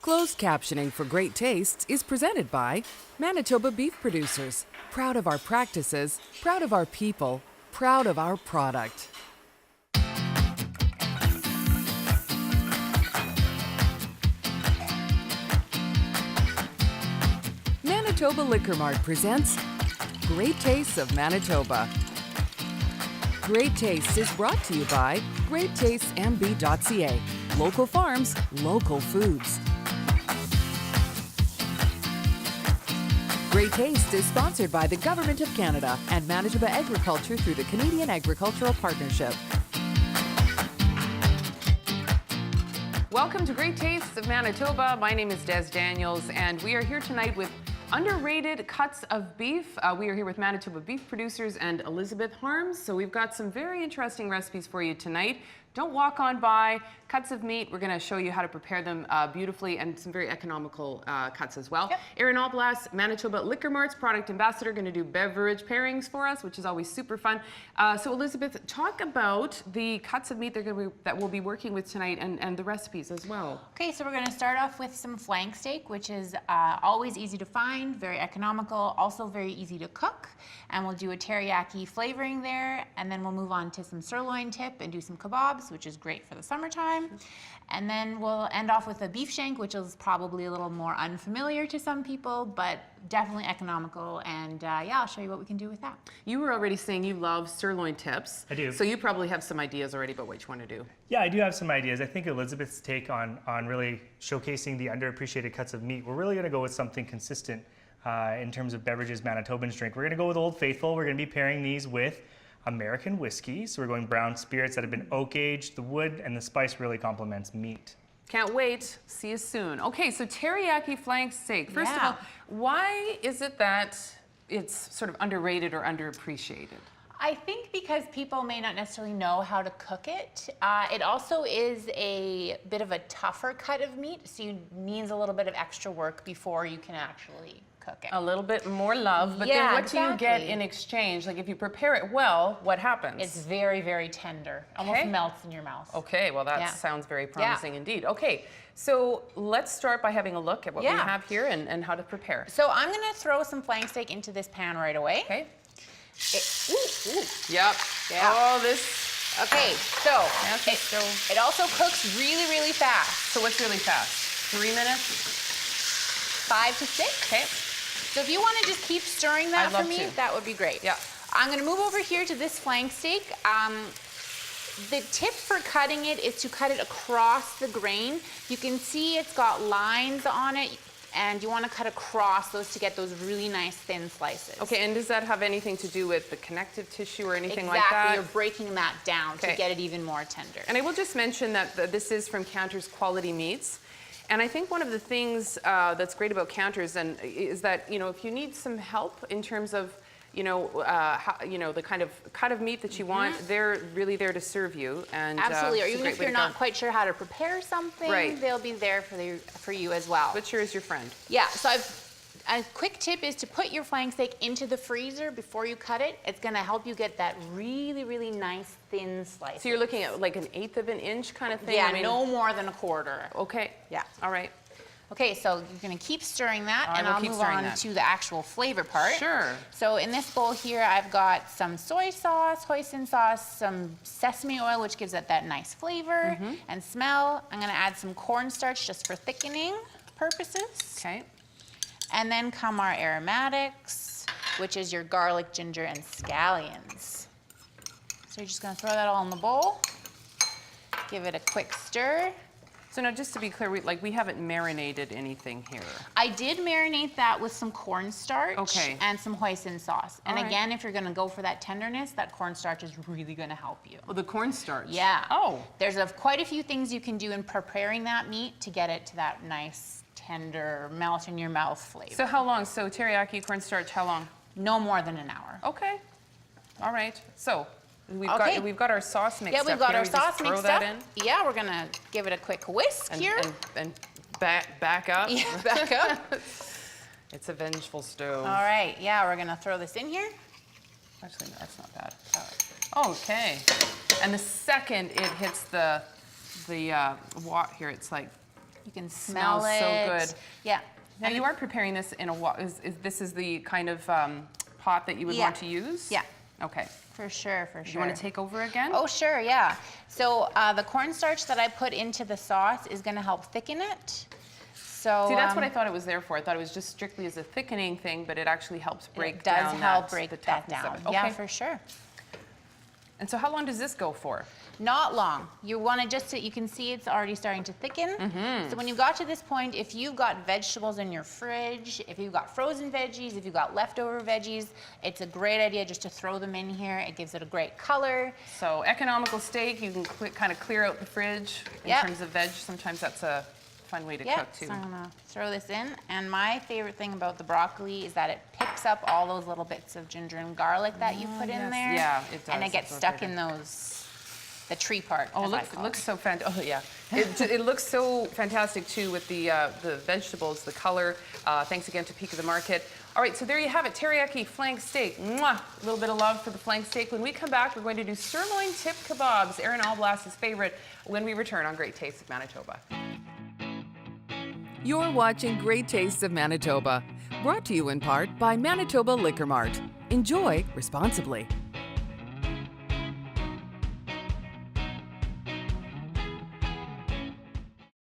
Closed captioning for great tastes is presented by Manitoba Beef Producers. Proud of our practices, proud of our people, proud of our product. Manitoba Liquor Mart presents Great Tastes of Manitoba. Great Tastes is brought to you by GreatTastesMB.ca. Local farms, local foods. Great Taste is sponsored by the Government of Canada and Manitoba Agriculture through the Canadian Agricultural Partnership. Welcome to Great Tastes of Manitoba. My name is Dez Daniels, and we are here tonight with underrated cuts of beef. We are here with Manitoba Beef Producers and Elisabeth Harms. So we've got some very interesting recipes for you tonight. Don't walk on by. Cuts of meat, we're going to show you how to prepare them beautifully, and some very economical cuts as well. Yep. Erin Alblas, Manitoba Liquor Mart's product ambassador, going to do beverage pairings for us, which is always super fun. So Elisabeth, talk about the cuts of meat that we'll be working with tonight, and the recipes as well. Okay, so we're going to start off with some flank steak, which is always easy to find, very economical, also very easy to cook. And we'll do a teriyaki flavoring there, and then we'll move on to some sirloin tip and do some kebabs, which is great for the summertime. And then we'll end off with a beef shank, which is probably a little more unfamiliar to some people, but definitely economical. And yeah, I'll show you what we can do with that. You were already saying you love sirloin tips. I do. So you probably have some ideas already about what you want to do. Yeah, I do have some ideas. I think Elisabeth's take on really showcasing the underappreciated cuts of meat, we're really going to go with something consistent in terms of beverages Manitobans drink. We're going to go with Old Faithful. We're going to be pairing these with American whiskey. So we're going brown spirits that have been oak aged. The wood and the spice really complements meat. Can't wait. See you soon. Okay, so teriyaki flank steak. First of all, why is it that it's sort of underrated or underappreciated? I think because people may not necessarily know how to cook it. It also is a bit of a tougher cut of meat, so it means a little bit of extra work before you can actually cook it. A little bit more love, but then what do you get in exchange? Like if you prepare it well, what happens? It's very, very tender. Almost melts in your mouth. Okay, well that sounds very promising indeed. Okay, so let's start by having a look at what we have here and how to prepare. So I'm gonna throw some flank steak into this pan right away. Okay. Yep. Yeah. Oh, this. Okay, so it also cooks really, really fast. So what's really fast? 3 minutes? 5 to 6. Okay. So if you want to just keep stirring that for me, that would be great. Yeah. I'm going to move over here to this flank steak. The tip for cutting it is to cut it across the grain. You can see it's got lines on it, and you want to cut across those to get those really nice thin slices. Okay, and does that have anything to do with the connective tissue or anything like that? Exactly, you're breaking that down to get it even more tender. And I will just mention that this is from Counter's Quality Meats. And I think one of the things that's great about Counters is that, you know, if you need some help in terms of, you know, the kind of cut of meat that you want, they're really there to serve you. And absolutely, or even if you're not quite sure how to prepare something, they'll be there for you as well. Butcher is your friend. Yeah, so a quick tip is to put your flank steak into the freezer before you cut it. It's going to help you get that really, really nice thin slice. So you're looking at like 1/8 of an inch kind of thing? Yeah, I mean, no more than 1/4. Okay. Yeah. All right. Okay, so you're going to keep stirring that, and I'll move on to the actual flavor part. Sure. So in this bowl here, I've got some soy sauce, hoisin sauce, some sesame oil, which gives it that nice flavor and smell. I'm going to add some cornstarch just for thickening purposes. Okay. And then come our aromatics, which is your garlic, ginger, and scallions. So you're just going to throw that all in the bowl. Give it a quick stir. So now, just to be clear, we haven't marinated anything here. I did marinate that with some cornstarch and some hoisin sauce. And again, if you're going to go for that tenderness, that cornstarch is really going to help you. Oh, the cornstarch? Yeah. Oh. There's quite a few things you can do in preparing that meat to get it to that nice, tender, melt in your mouth flavor. So how long? So teriyaki cornstarch, how long? No more than an hour. Okay. All right. So we've got our sauce mixed up. Yeah, we've got our sauce mixed up. In? Yeah, we're gonna give it a quick whisk here. And back up. Yeah, back up. It's a vengeful stove. All right. Yeah, we're gonna throw this in here. Actually, no, that's not bad. Okay. And the second it hits the wok here, it's like You can smell Smells it. so good. Yeah. Now you are preparing this in a this is the kind of pot that you would want to use? Yeah. Okay. For sure, for sure. You want to take over again? Oh, sure, yeah. So the cornstarch that I put into the sauce is going to help thicken it. So see, that's what I thought it was there for. I thought it was just strictly as a thickening thing, but it actually helps break down. It does help the break that toughness down. of it. Okay. Yeah, for sure. And so how long does this go for? Not long. You want to just, you can see it's already starting to thicken. So when you got to this point, if you've got vegetables in your fridge, if you've got frozen veggies, if you've got leftover veggies, it's a great idea just to throw them in here. It gives it a great color. So economical steak, you can kind of clear out the fridge in terms of veg. Sometimes that's a fun way to cook too. So I'm gonna throw this in. And my favorite thing about the broccoli is that it picks up all those little bits of ginger and garlic that you put in there. Yeah, it does. And it gets stuck in those, the tree part. Oh, it looks so fantastic. Oh, yeah. It looks so fantastic, too, with the vegetables, the color. Thanks again to Peak of the Market. All right, so there you have it, teriyaki flank steak. Mwah! A little bit of love for the flank steak. When we come back, we're going to do sirloin tip kebabs, Aaron Alblas's favorite, when we return on Great Tastes of Manitoba. You're watching Great Tastes of Manitoba, brought to you in part by Manitoba Liquor Mart. Enjoy responsibly.